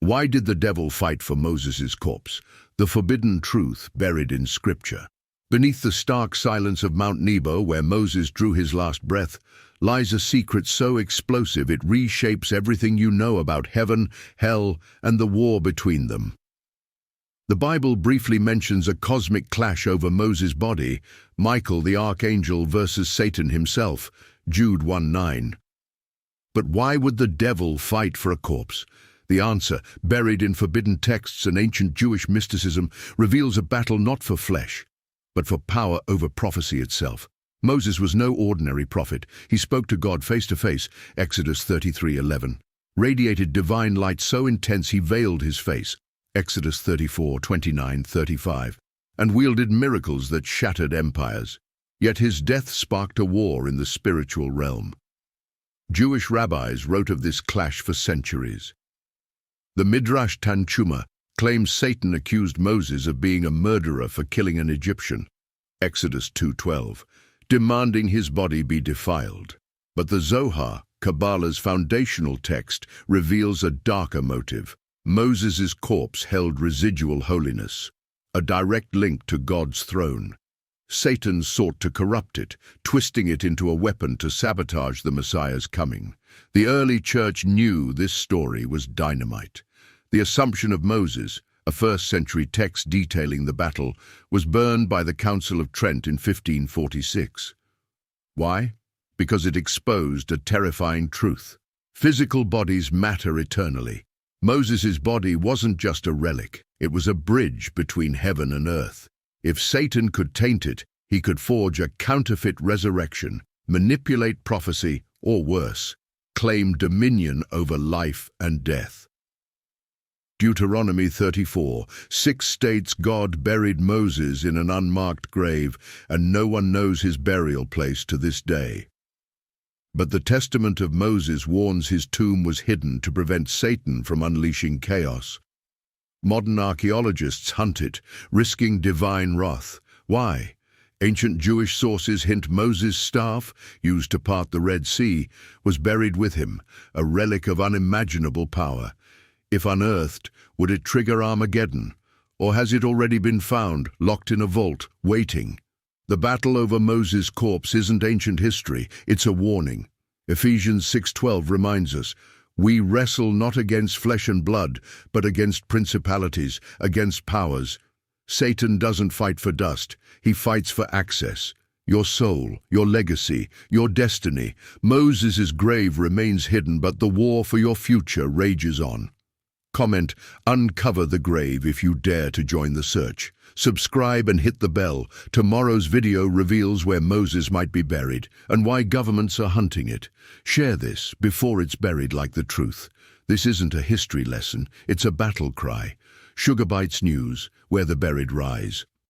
Why did the devil fight for Moses' corpse? The forbidden truth buried in Scripture. Beneath the stark silence of Mount Nebo, where Moses drew his last breath, lies a secret so explosive it reshapes everything you know about heaven, hell, and the war between them. The Bible briefly mentions a cosmic clash over Moses' body, Michael the Archangel versus Satan himself, Jude 1:9. But why would the devil fight for a corpse? The answer, buried in forbidden texts and ancient Jewish mysticism, reveals a battle not for flesh, but for power over prophecy itself. Moses was no ordinary prophet. He spoke to God face to face, Exodus 33:11. Radiated divine light so intense he veiled his face, Exodus 34:29-35, and wielded miracles that shattered empires. Yet his death sparked a war in the spiritual realm. Jewish rabbis wrote of this clash for centuries. The Midrash Tanchuma claims Satan accused Moses of being a murderer for killing an Egyptian, Exodus 2:12, demanding his body be defiled. But the Zohar, Kabbalah's foundational text, reveals a darker motive. Moses' corpse held residual holiness, a direct link to God's throne. Satan sought to corrupt it, twisting it into a weapon to sabotage the Messiah's coming. The early church knew this story was dynamite. The Assumption of Moses, a first-century text detailing the battle, was burned by the Council of Trent in 1546. Why? Because it exposed a terrifying truth. Physical bodies matter eternally. Moses' body wasn't just a relic, it was a bridge between heaven and earth. If Satan could taint it, he could forge a counterfeit resurrection, manipulate prophecy, or worse, claim dominion over life and death. Deuteronomy 34:6 states God buried Moses in an unmarked grave, and no one knows his burial place to this day. But the Testament of Moses warns his tomb was hidden to prevent Satan from unleashing chaos. Modern archaeologists hunt it, risking divine wrath. Why? Ancient Jewish sources hint Moses' staff, used to part the Red Sea, was buried with him, a relic of unimaginable power. If unearthed, would it trigger Armageddon? Or has it already been found, locked in a vault, waiting? The battle over Moses' corpse isn't ancient history, it's a warning. Ephesians 6:12 reminds us, "We wrestle not against flesh and blood, but against principalities, against powers." Satan doesn't fight for dust, he fights for access. Your soul, your legacy, your destiny. Moses' grave remains hidden, but the war for your future rages on. Comment, "Uncover the grave" if you dare to join the search. Subscribe and hit the bell. Tomorrow's video reveals where Moses might be buried and why governments are hunting it. Share this before it's buried like the truth. This isn't a history lesson, it's a battle cry. Bytes News, where the buried rise.